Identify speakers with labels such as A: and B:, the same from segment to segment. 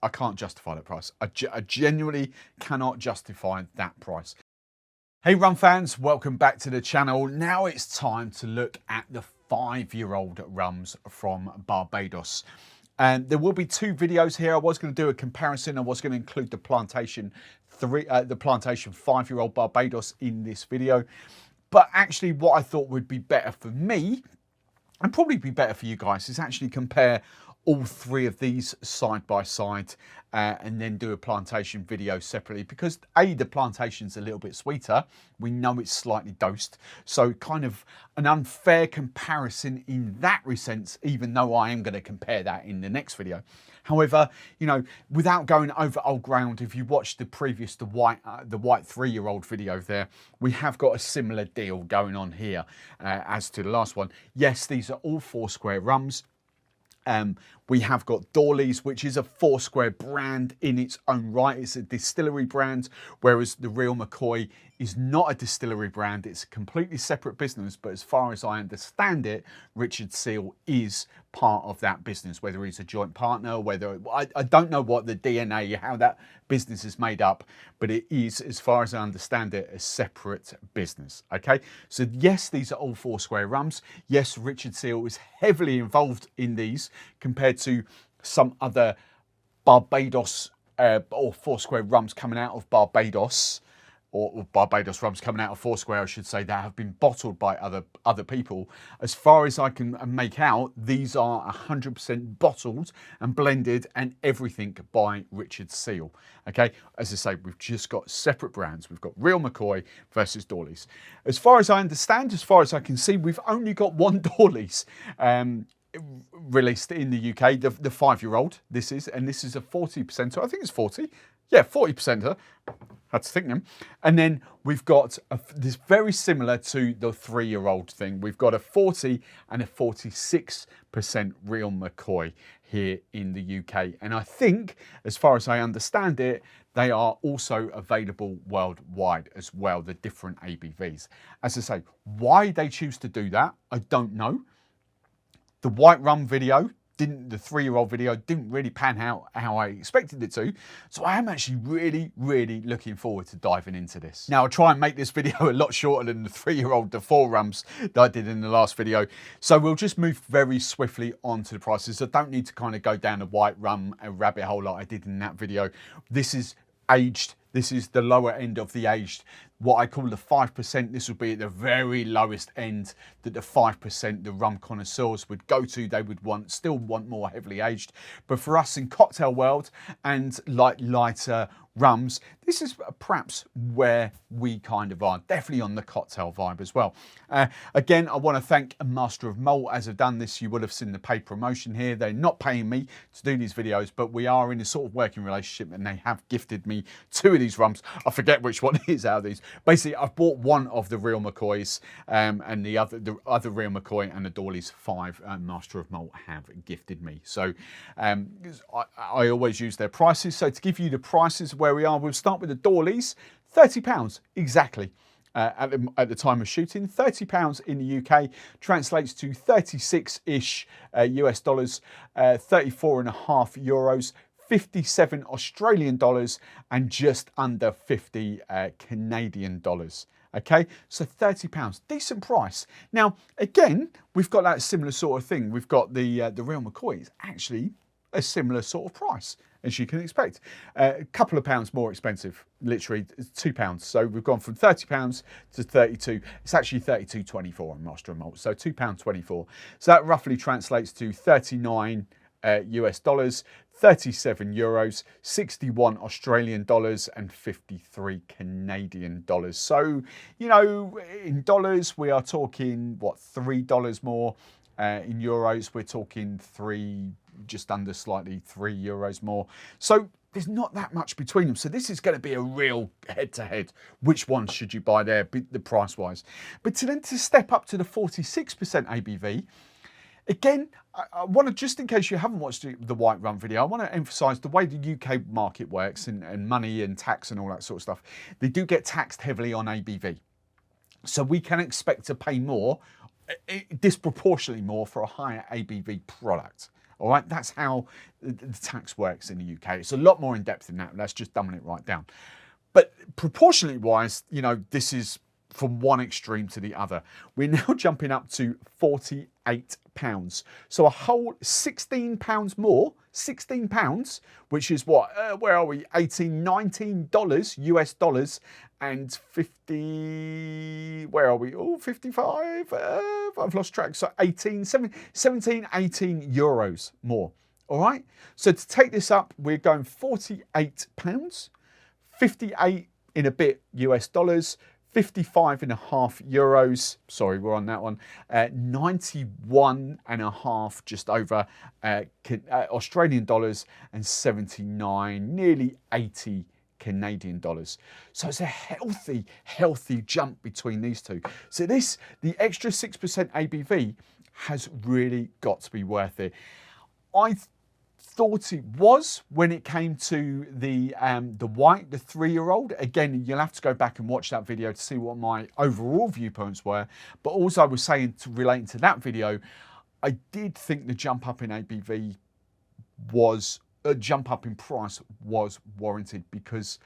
A: I can't justify that price. I genuinely cannot justify that price. Hey rum fans, welcome back to the channel. Now it's time to look at the 5-year-old rums from Barbados. And there will be two videos here. I was going to do a comparison. I was going to include the plantation 5-year-old Barbados in this video. But actually what I thought would be better for me, and probably be better for you guys, is actually compare all three of these side by side and then do a plantation video separately, because the plantation's a little bit sweeter. We know it's slightly dosed, so kind of an unfair comparison in that sense, even though I am going to compare that in the next video. However, you know, without going over old ground, if you watch the previous the white 3-year-old video there, we have got a similar deal going on here as to the last one. Yes, these are all Foursquare rums. We have got Doorlys, which is a Foursquare brand in its own right. It's a distillery brand, whereas the Real McCoy is not a distillery brand. It's a completely separate business, but as far as I understand it, Richard Seale is part of that business, whether he's a joint partner, whether, I don't know what the DNA, how that business is made up, but it is, as far as I understand it, a separate business, okay? So yes, these are all Foursquare rums. Yes, Richard Seale is heavily involved in these compared to some other Barbados or Foursquare rums coming out of Barbados, or Barbados rums coming out of Foursquare, I should say, that have been bottled by other people. As far as I can make out, these are 100% bottled and blended and everything by Richard Seale. Okay, as I say, we've just got separate brands. We've got Real McCoy versus Doorlys. As far as I understand, as far as I can see, we've only got one Doorlys released in the UK, the 5-year-old this is, and this is a 40%, I think it's 40, yeah, 40%, had to think them. And then we've got this very similar to the 3-year-old thing. We've got a 40 and a 46% Real McCoy here in the UK. And I think, as far as I understand it, they are also available worldwide as well, the different ABVs. As I say, why they choose to do that, I don't know. The white rum video, the 3-year-old video didn't really pan out how I expected it to. So I am actually really looking forward to diving into this. Now I'll try and make this video a lot shorter than the 3-year-old, the 4 rums that I did in the last video. So we'll just move very swiftly on to the prices. I don't need to kind of go down the white rum and rabbit hole like I did in that video. This is aged. This is the lower end of the aged, what I call the 5%. This would be at the very lowest end that the 5% the rum connoisseurs would go to. They would still want more heavily aged. But for us in cocktail world and like lighter rums, this is perhaps where we kind of are, definitely on the cocktail vibe as well. Again, I want to thank a Master of Malt. As I've done this, you would have seen the paid promotion here. They're not paying me to do these videos, but we are in a sort of working relationship and they have gifted me 2 of these rums. I forget which one it is out of these. Basically, I've bought one of the Real McCoys and the other Real McCoy and the Doorlys 5 Master of Malt have gifted me. So I always use their prices. So to give you the prices where we are, we'll start with the Doorlys, £30 exactly. At the time of shooting, £30 in the UK translates to 36-ish US dollars, 34.5 euros, 57 Australian dollars, and just under 50 Canadian dollars. Okay, so £30, decent price. Now, again, we've got that similar sort of thing. We've got the Real McCoy is actually a similar sort of price, as you can expect. A couple of pounds more expensive, literally £2. So we've gone from £30 to 32. It's actually 32.24 on Master of Malt, so £2.24. So that roughly translates to 39 US dollars, 37 euros, 61 Australian dollars, and 53 Canadian dollars. So, you know, in dollars, we are talking, what, $3 more. In euros, we're talking just under slightly 3 euros more. So there's not that much between them. So this is going to be a real head-to-head. Which one should you buy there, the price-wise? But then to step up to the 46% ABV, again, I want to, just in case you haven't watched the white rum video, I want to emphasize the way the UK market works and money and tax and all that sort of stuff. They do get taxed heavily on ABV. So we can expect to pay more, disproportionately more, for a higher ABV product. All right, that's how the tax works in the UK. It's a lot more in depth than that. That's just dumbing it right down. But proportionally wise, you know, this is from one extreme to the other. We're now jumping up to £48. So a whole £16 more, £16, which is what, where are we? $18, $19 US dollars, and 50, where are we? Oh, 55, I've lost track. So 18, 17, 18 euros more. All right. So to take this up, we're going £48, 58 in a bit US dollars, 55.5 euros. Sorry, we're on that one. 91.5 just over Australian dollars, and 79, nearly 80 Canadian dollars. So it's a healthy jump between these two. So the extra 6% ABV has really got to be worth it. I thought it was when it came to the white, the 3-year-old. Again, you'll have to go back and watch that video to see what my overall viewpoints were. But also I was saying, relating to that video, I did think the jump up in ABV was, a jump up in price was warranted, because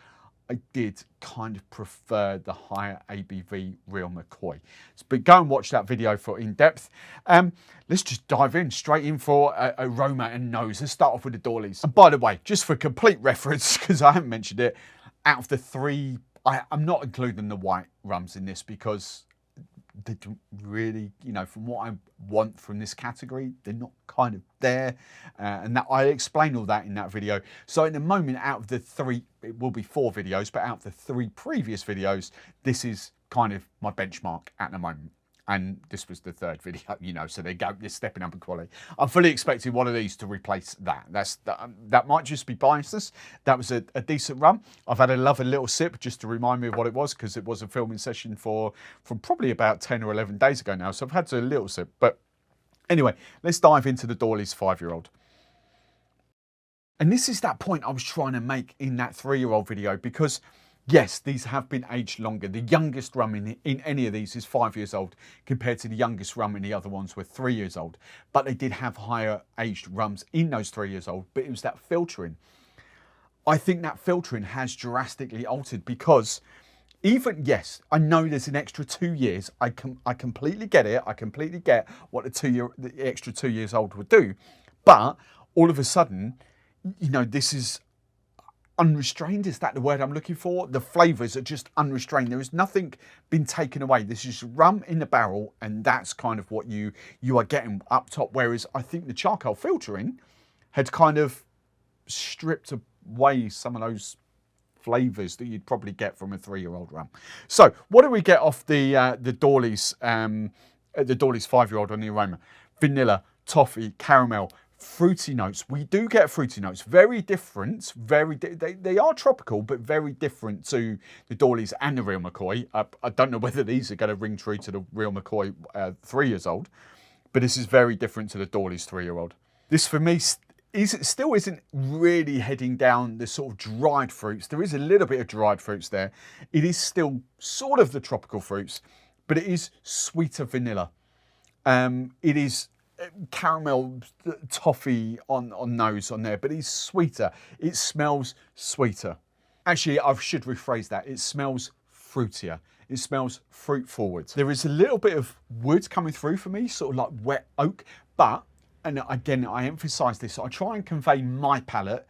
A: I did kind of prefer the higher ABV Real McCoy. But go and watch that video for in depth. Let's just dive in straight in for aroma and nose. Let's start off with the Doorlys. And by the way, just for complete reference, because I haven't mentioned it, out of the 3, I'm not including the white rums in this, because they don't really, you know, from what I want from this category, they're not kind of there. And that I explain all that in that video. So in the moment, out of the 3, it will be 4 videos, but out of the 3 previous videos, this is kind of my benchmark at the moment. And this was the 3rd video, you know, so they're stepping up in quality. I'm fully expecting one of these to replace that. That might just be biasness. That was a decent rum. I've had a lovely little sip just to remind me of what it was, because it was a filming session from probably about 10 or 11 days ago now. So I've had a little sip. But anyway, let's dive into the Doorlys 5-year-old. And this is that point I was trying to make in that 3-year-old video, because yes, these have been aged longer. The youngest rum in any of these is 5 years old, compared to the youngest rum in the other ones were 3 years old. But they did have higher aged rums in those 3 years old, but it was that filtering. I think that filtering has drastically altered, because even, yes, I know there's an extra 2 years. I completely get it. I completely get what the extra 2 years old would do. But all of a sudden, you know, this is unrestrained. Is that the word I'm looking for? The flavours are just unrestrained. There is nothing been taken away. This is rum in the barrel, and that's kind of what you are getting up top. Whereas I think the charcoal filtering had kind of stripped away some of those flavours that you'd probably get from a 3-year-old rum. So what do we get off the Doorlys 5-year-old on the aroma? Vanilla, toffee, caramel, fruity notes. We do get fruity notes. Very different. They are tropical, but very different to the Doorlys and the Real McCoy. I don't know whether these are going to ring true to the Real McCoy 3 years old, but this is very different to the Doorlys 3-year-old. This for me still isn't really heading down the sort of dried fruits. There is a little bit of dried fruits there. It is still sort of the tropical fruits, but it is sweeter vanilla. It is caramel, toffee on nose on there, but it's sweeter. It smells sweeter. Actually, I should rephrase that. It smells fruitier. It smells fruit forward. There is a little bit of wood coming through for me, sort of like wet oak, but, and again, I emphasize this, I try and convey my palate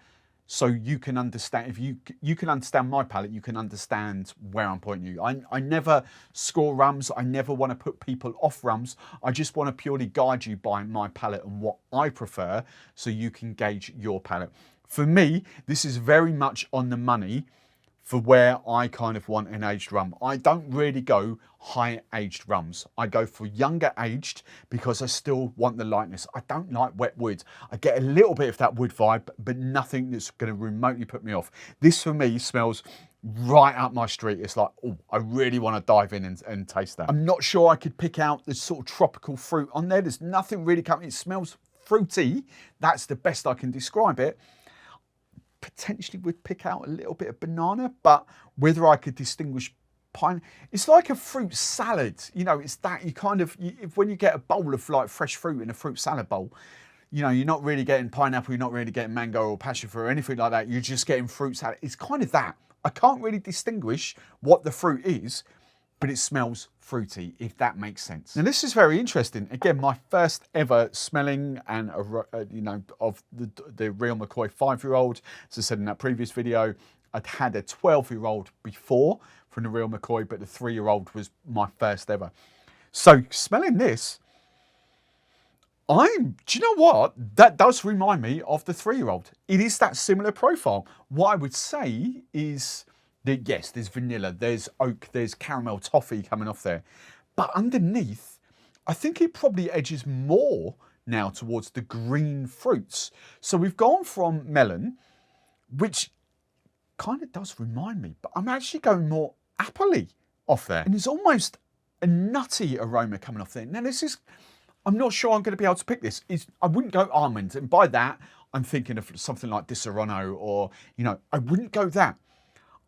A: so you can understand. If you can understand my palate, you can understand where I'm pointing you. I never score rums. I never want to put people off rums. I just want to purely guide you by my palate and what I prefer, so you can gauge your palate. For me, this is very much on the money for where I kind of want an aged rum. I don't really go high aged rums. I go for younger aged, because I still want the lightness. I don't like wet wood. I get a little bit of that wood vibe, but nothing that's going to remotely put me off. This for me smells right up my street. It's like, oh, I really want to dive in and taste that. I'm not sure I could pick out the sort of tropical fruit on there. There's nothing really coming. It smells fruity. That's the best I can describe it. Potentially would pick out a little bit of banana, but whether I could distinguish pine, it's like a fruit salad. You know, it's that you kind of, when you get a bowl of like fresh fruit in a fruit salad bowl, you know, you're not really getting pineapple, you're not really getting mango or passion fruit or anything like that. You're just getting fruit salad. It's kind of that. I can't really distinguish what the fruit is, but it smells fruity, if that makes sense. Now this is very interesting. Again, my first ever smelling and you know, of the Real McCoy 5-year-old. As I said in that previous video, I'd had a 12-year-old before from the Real McCoy, but the 3-year-old was my first ever. So smelling this, do you know what? That does remind me of the 3-year-old. It is that similar profile. What I would say is that, yes, there's vanilla, there's oak, there's caramel toffee coming off there. But underneath, I think it probably edges more now towards the green fruits. So we've gone from melon, which kind of does remind me, but I'm actually going more appley off there. And there's almost a nutty aroma coming off there. Now this is, I'm not sure I'm going to be able to pick this. I wouldn't go almond, and by that I'm thinking of something like Disaronno, or, you know, I wouldn't go that.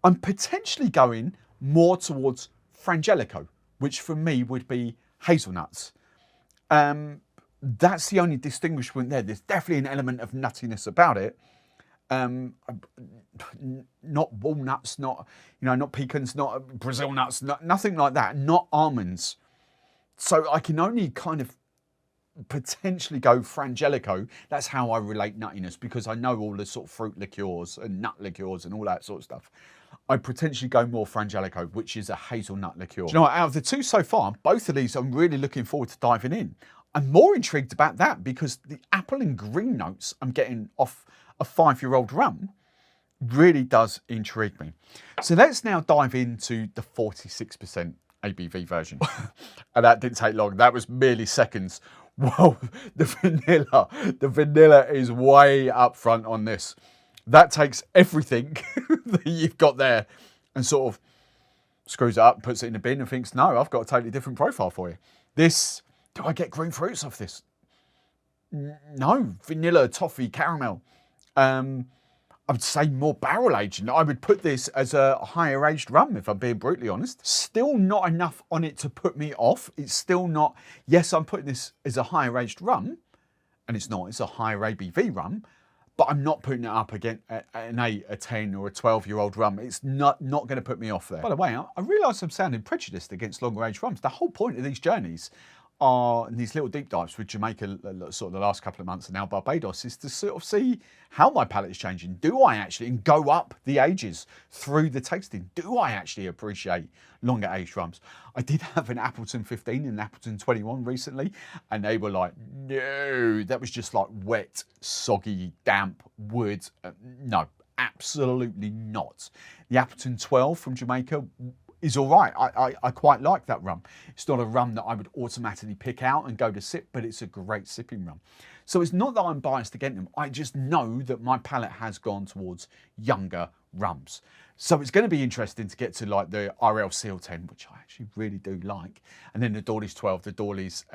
A: I'm potentially going more towards Frangelico, which for me would be hazelnuts. That's the only distinguishment there. There's definitely an element of nuttiness about it. Not walnuts, not, you know, not pecans, not Brazil nuts, nothing like that, not almonds. So I can only kind of potentially go Frangelico. That's how I relate nuttiness, because I know all the sort of fruit liqueurs and nut liqueurs and all that sort of stuff. I potentially go more Frangelico, which is a hazelnut liqueur. Do you know what? Out of the two so far, both of these I'm really looking forward to diving in. I'm more intrigued about that because the apple and green notes I'm getting off a 5-year-old rum really does intrigue me. So let's now dive into the 46% ABV version. And that didn't take long. That was merely seconds. Whoa, the vanilla is way up front on this. That takes everything that you've got there and sort of screws it up, puts it in the bin and thinks, no, I've got a totally different profile for you. This, do I get green fruits off this? No, vanilla, toffee, caramel. I would say more barrel aged. I would put this as a higher aged rum, if I'm being brutally honest. Still not enough on it to put me off. It's still not, yes, I'm putting this as a higher aged rum, and it's not, it's a higher ABV rum, but I'm not putting it up against an 8, a 10 or a 12-year-old rum. It's not going to put me off there. By the way, I realise I'm sounding prejudiced against longer aged rums. The whole point of these journeys are these little deep dives with Jamaica, sort of the last couple of months, and now Barbados, is to sort of see how my palate is changing. Do I actually, and go up the ages through the tasting, do I actually appreciate longer aged rums? I did have an Appleton 15 and an Appleton 21 recently, and they were like, no, that was just like wet, soggy, damp wood. No, absolutely not. The Appleton 12 from Jamaica is all right. I quite like that rum. It's not a rum that I would automatically pick out and go to sip, but it's a great sipping rum. So it's not that I'm biased against them. I just know that my palate has gone towards younger rums. So it's going to be interesting to get to like the RL Seal 10, which I actually really do like, and then the Doorlys 12, the Doorlys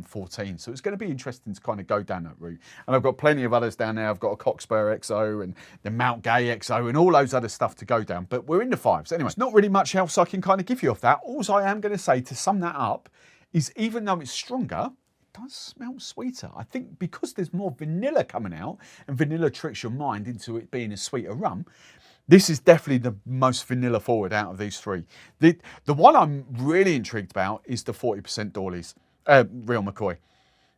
A: 14. So it's going to be interesting to kind of go down that route. And I've got plenty of others down there. I've got a Cockspur XO and the Mount Gay XO and all those other stuff to go down. But we're in the 5s. Anyway, it's not really much else I can kind of give you off that. All I am going to say to sum that up is, even though it's stronger, it does smell sweeter. I think because there's more vanilla coming out, and vanilla tricks your mind into it being a sweeter rum, this is definitely the most vanilla forward out of these three. The one I'm really intrigued about is the 40% Doorlys, Real McCoy.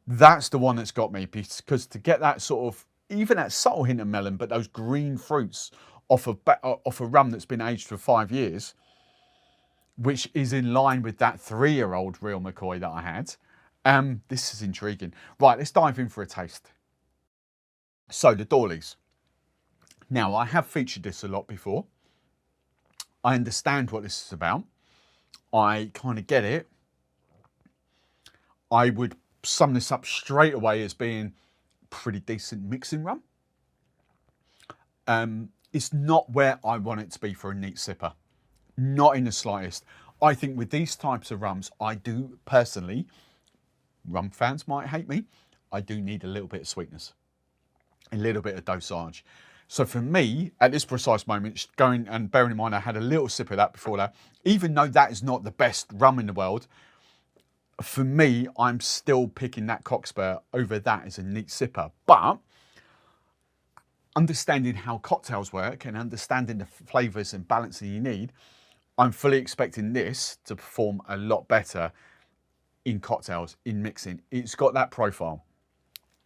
A: That's the one that's got me, because to get that sort of, even that subtle hint of melon, but those green fruits off a rum that's been aged for 5 years, which is in line with that 3-year-old Real McCoy that I had. This is intriguing. Right, let's dive in for a taste. So the Doorlys. Now, I have featured this a lot before. I understand what this is about. I kind of get it. I would sum this up straight away as being pretty decent mixing rum. It's not where I want it to be for a neat sipper. Not in the slightest. I think with these types of rums, I do personally, rum fans might hate me, I do need a little bit of sweetness, a little bit of dosage. So for me, at this precise moment, going and bearing in mind I had a little sip of that before that, even though that is not the best rum in the world, For me, I'm still picking that cockspur over that as a neat sipper. But understanding how cocktails work and understanding the flavours and balancing you need, I'm fully expecting this to perform a lot better in cocktails, in mixing. It's got that profile.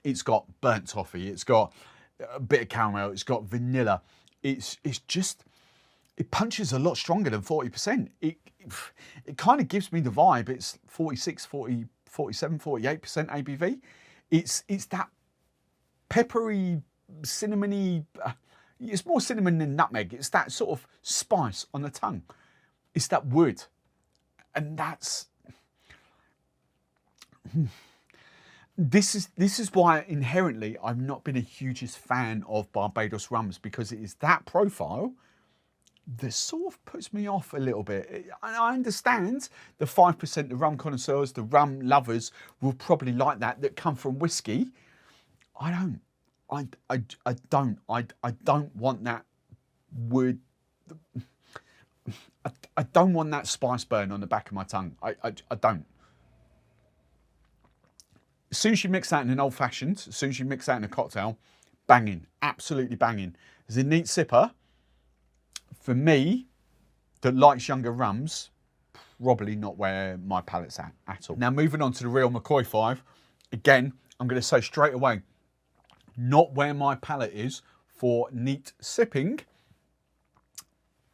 A: It's got burnt toffee. It's got a bit of caramel. It's got vanilla. It's just, it punches a lot stronger than 40%. It kind of gives me the vibe. It's 46, 40, 47, 48% ABV. It's that peppery, cinnamony, it's more cinnamon than nutmeg. It's that sort of spice on the tongue. It's that wood. And that's, this is why inherently I've not been a hugest fan of Barbados rums, because it is that profile that sort of puts me off a little bit. I understand the 5%, the rum connoisseurs, the rum lovers will probably like that come from whiskey. I don't. I don't want that wood. I don't want that spice burn on the back of my tongue. I don't. As soon as you mix that in an old fashioned, as soon as you mix that in a cocktail, banging, absolutely banging. As a neat sipper, for me, that likes younger rums, probably not where my palate's at all. Now moving on to the Real McCoy 5, again, I'm going to say straight away, not where my palate is for neat sipping,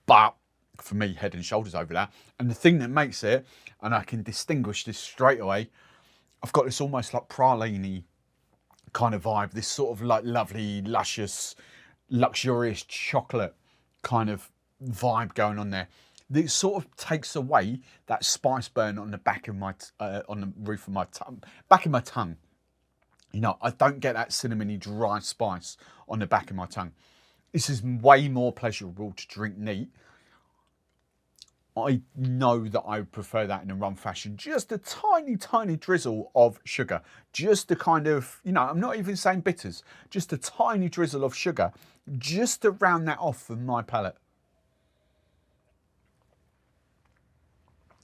A: but for me, head and shoulders over that. And the thing that makes it, and I can distinguish this straight away, I've got this almost like praline-y kind of vibe, this sort of like lovely, luscious, luxurious chocolate kind of vibe going on there. This sort of takes away that spice burn on the back of my, on the roof of my tongue, back of my tongue. You know, I don't get that cinnamony dry spice on the back of my tongue. This is way more pleasurable to drink neat. I know that I would prefer that in a rum fashion. Just a tiny, tiny drizzle of sugar. Just to kind of, you know, I'm not even saying bitters. Just a tiny drizzle of sugar. Just to round that off for my palate.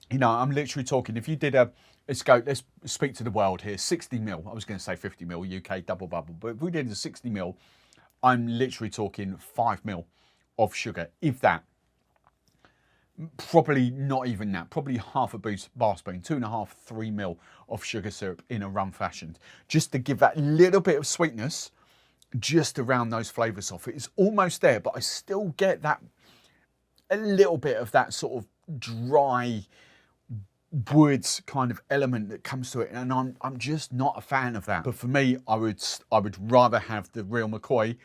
A: You know, I'm literally talking, if you did a, let's speak to the world here, 60ml. I was going to say 50ml, UK double bubble. But if we did a 60ml, I'm literally talking 5ml of sugar, if that. Probably not even that, probably half a bar spoon, 2.5, 3ml of sugar syrup in a rum fashion, just to give that little bit of sweetness, just to round those flavours off. It's almost there, but I still get that, a little bit of that sort of dry woods kind of element that comes to it, and I'm just not a fan of that. But for me, I would rather have the Real McCoy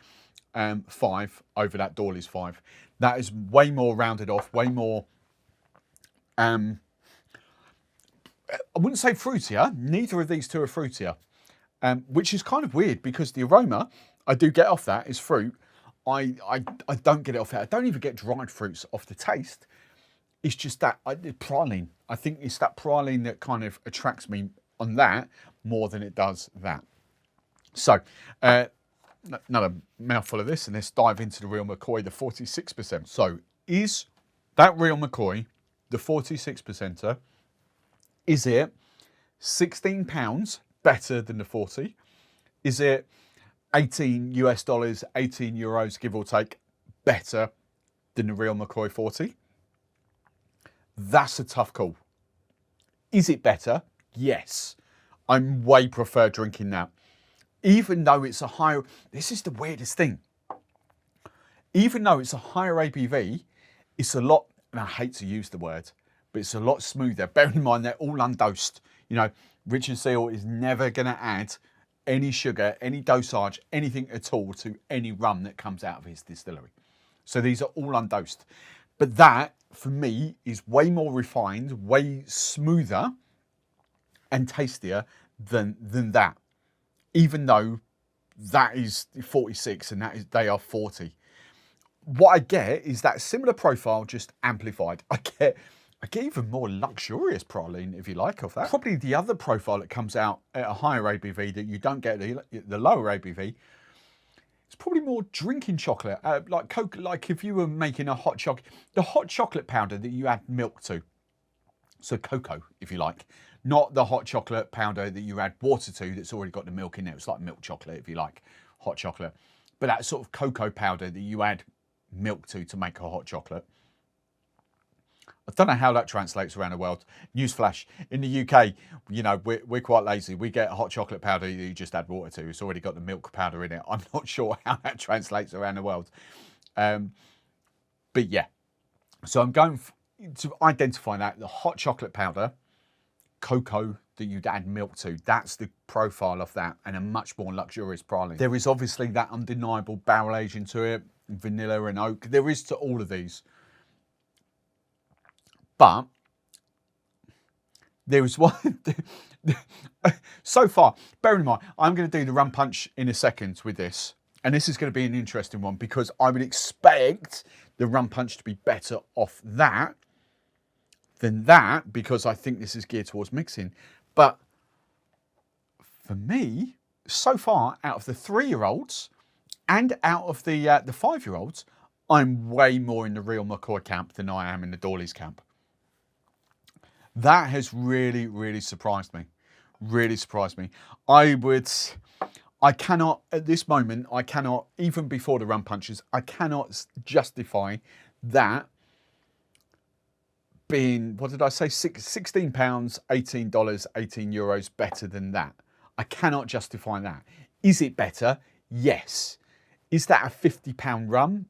A: 5 over that Doorlys 5. That is way more rounded off, way more, I wouldn't say fruitier. Neither of these two are fruitier, which is kind of weird because the aroma I do get off that is fruit. I don't get it off that. I don't even get dried fruits off the taste. It's just that praline. I think it's that praline that kind of attracts me on that more than it does that. So, another mouthful of this, and let's dive into the Real McCoy, the 46%. So, is that Real McCoy, the 46%er, is it £16 better than the 40? Is it $18 US, 18 euros, give or take, better than the Real McCoy 40? That's a tough call. Is it better? Yes. I'm way prefer drinking that. Even though it's a higher, this is the weirdest thing. Even though it's a higher ABV, it's a lot, and I hate to use the word, but it's a lot smoother. Bearing in mind they're all undosed. You know, Richard Seal is never going to add any sugar, any dosage, anything at all to any rum that comes out of his distillery. So these are all undosed. But that, for me, is way more refined, way smoother and tastier than that. Even though that is 46 and they are 40. What I get is that similar profile, just amplified. I get even more luxurious praline, if you like, of that. Probably the other profile that comes out at a higher ABV that you don't get the lower ABV, it's probably more drinking chocolate, like Coke, like if you were making a hot chocolate, the hot chocolate powder that you add milk to. So cocoa, if you like. Not the hot chocolate powder that you add water to that's already got the milk in there. It's like milk chocolate, if you like, hot chocolate. But that sort of cocoa powder that you add milk to make a hot chocolate. I don't know how that translates around the world. Newsflash, in the UK, you know, we're quite lazy. We get hot chocolate powder that you just add water to. It's already got the milk powder in it. I'm not sure how that translates around the world. But yeah, so I'm going to identify that, the hot chocolate powder, cocoa that you'd add milk to, that's the profile of that, and a much more luxurious praline. There is obviously that undeniable barrel aging to it, vanilla and oak. There is to all of these. But there is one, so far, bear in mind, I'm going to do the rum punch in a second with this. And this is going to be an interesting one because I would expect the rum punch to be better off that than that, because I think this is geared towards mixing. But for me, so far, out of the 3-year-olds and out of the 5-year-olds, I'm way more in the Real McCoy camp than I am in the Doorlys camp. That has really, really surprised me. Really surprised me. I cannot, at this moment, I cannot, even before the rum punches, I cannot justify that being, what did I say, £16, $18, €18 better than that. I cannot justify that. Is it better? Yes. Is that a £50 rum?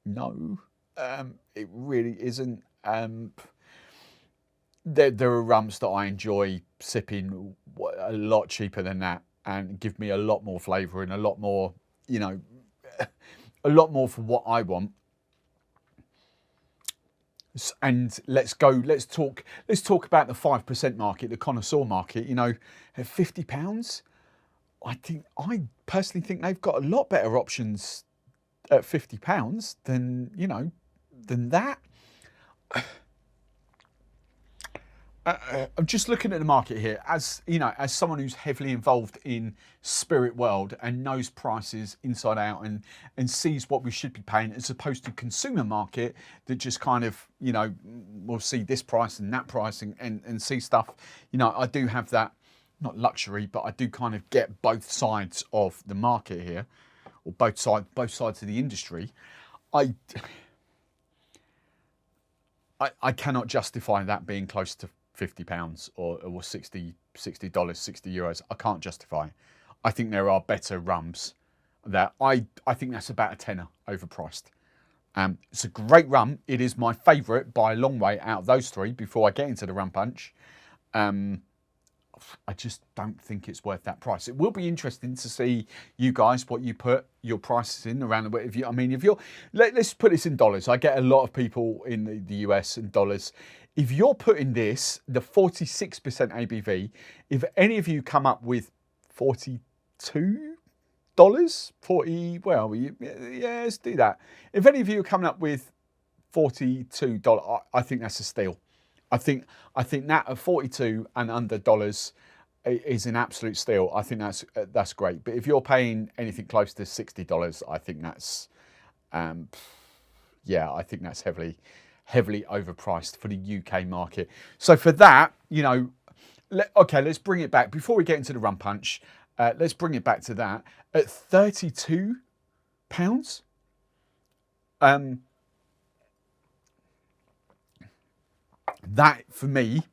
A: No, it really isn't. There are rums that I enjoy sipping a lot cheaper than that and give me a lot more flavour and a lot more, you know, a lot more for what I want. And let's talk about the 5% market, the connoisseur market. You know, at £50, I personally think they've got a lot better options at £50 than, you know, than that. I'm just looking at the market here, as you know, as someone who's heavily involved in spirit world and knows prices inside out and sees what we should be paying, as opposed to consumer market that just kind of, you know, will see this price and that price and see stuff. You know, I do have that, not luxury, but I do kind of get both sides of the market here, or both sides of the industry. I cannot justify that being close to £50 or $60, €60. I can't justify it. I think there are better rums that I think that's about a tenner overpriced. It's a great rum. It is my favourite by a long way out of those 3 before I get into the rum punch. I just don't think it's worth that price. It will be interesting to see you guys what you put your prices in around the. If you're, let's put this in dollars. I get a lot of people in the US in dollars. If you're putting this, the 46% ABV, if any of you come up with $42, 40, well, yeah, let's do that. If any of you are coming up with $42, I think that's a steal. I think that at 42 and under dollars is an absolute steal. I think that's great. But if you're paying anything close to $60, I think that's, yeah, I think that's heavily overpriced for the UK market. So for that, you know, okay, let's bring it back before we get into the rum punch. Let's bring it back to that at £32. That for me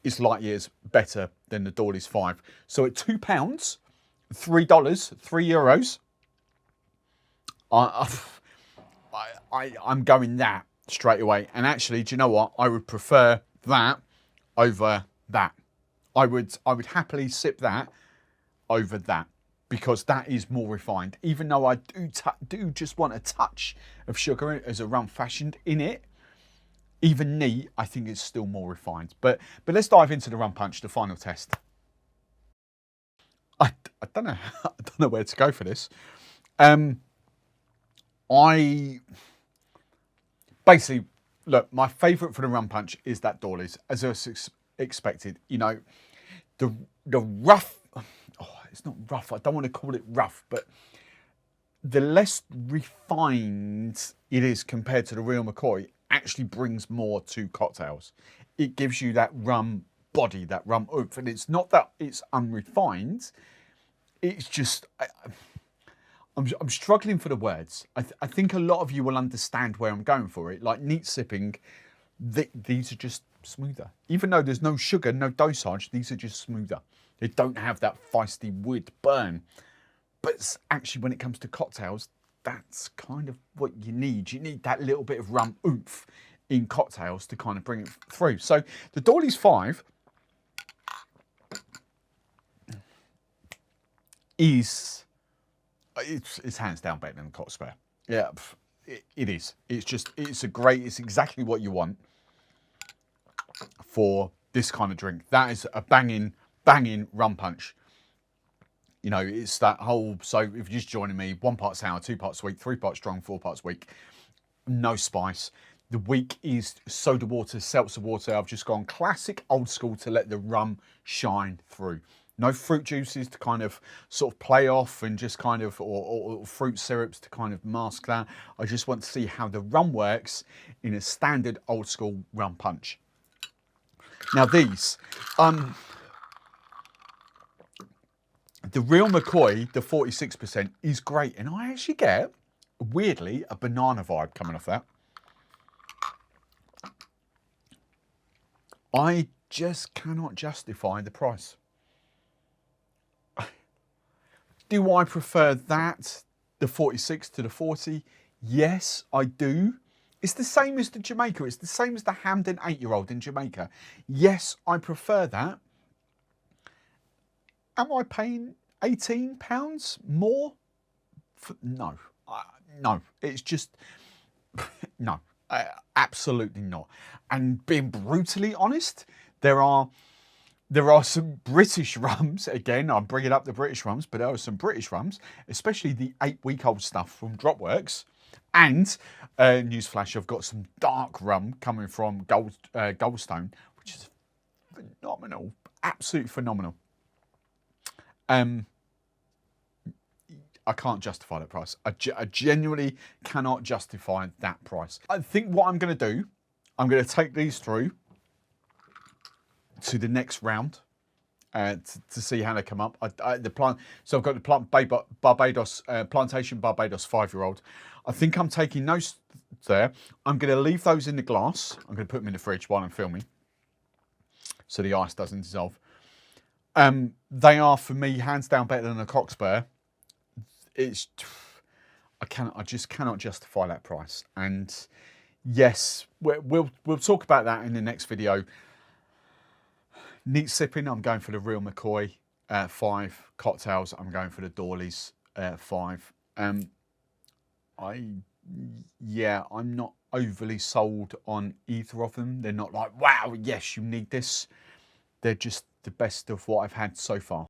A: is light years better than the Doorlys 5. So at £2, $3, €3, I'm going that straight away. And actually, do you know what? I would prefer that over that. I would happily sip that over that, because that is more refined. Even though I do just want a touch of sugar as a rum fashioned in it, even neat, I think it's still more refined. But let's dive into the rum punch, the final test. I don't know where to go for this. Basically, look, my favourite for the rum punch is that Doorlys, as I was expected. You know, the rough, it's not rough, I don't want to call it rough, but the less refined it is compared to the Real McCoy actually brings more to cocktails. It gives you that rum body, that rum oomph. And it's not that it's unrefined. It's just, I'm struggling for the words. I think a lot of you will understand where I'm going for it. Like neat sipping, these are just smoother. Even though there's no sugar, no dosage, these are just smoother. They don't have that feisty wood burn. But actually, when it comes to cocktails, that's kind of what you need. You need that little bit of rum oomph in cocktails to kind of bring it through. So the Doorlys 5 is, it's hands down better than the Foursquare. Yeah, it is. It's exactly what you want for this kind of drink. That is a banging rum punch. You know, it's that whole, so if you're just joining me, 1 part sour, 2 parts sweet, 3 parts strong, 4 parts weak, no spice. The weak is soda water, seltzer water. I've just gone classic old school to let the rum shine through. No fruit juices to kind of sort of play off and just kind of, or fruit syrups to kind of mask that. I just want to see how the rum works in a standard old school rum punch. Now these, the Real McCoy, the 46% is great. And I actually get, weirdly, a banana vibe coming off that. I just cannot justify the price. Do I prefer that, the 46 to the 40? Yes, I do. It's the same as the Jamaica. It's the same as the Hamden 8-year-old in Jamaica. Yes, I prefer that. Am I paying £18 more? No. No. It's just, no. Absolutely not. And being brutally honest, there are some British rums. Again, I'm bringing up the British rums, but there are some British rums, especially the 8-week-old stuff from Dropworks. And newsflash, I've got some dark rum coming from Goldstone, which is phenomenal, absolutely phenomenal. I can't justify that price. I genuinely cannot justify that price. I think what I'm going to do, I'm going to take these through to the next round to see how they come up. So I've got the Barbados Plantation Barbados 5-year-old. I think I'm taking those there. I'm going to leave those in the glass. I'm going to put them in the fridge while I'm filming, so the ice doesn't dissolve. They are, for me, hands down better than a Cockspur. I just cannot justify that price. And yes, we'll talk about that in the next video. Neat sipping, I'm going for the Real McCoy 5. Cocktails, I'm going for the Doorlys 5. I'm not overly sold on either of them. They're not like, wow, yes, you need this. They're just the best of what I've had so far.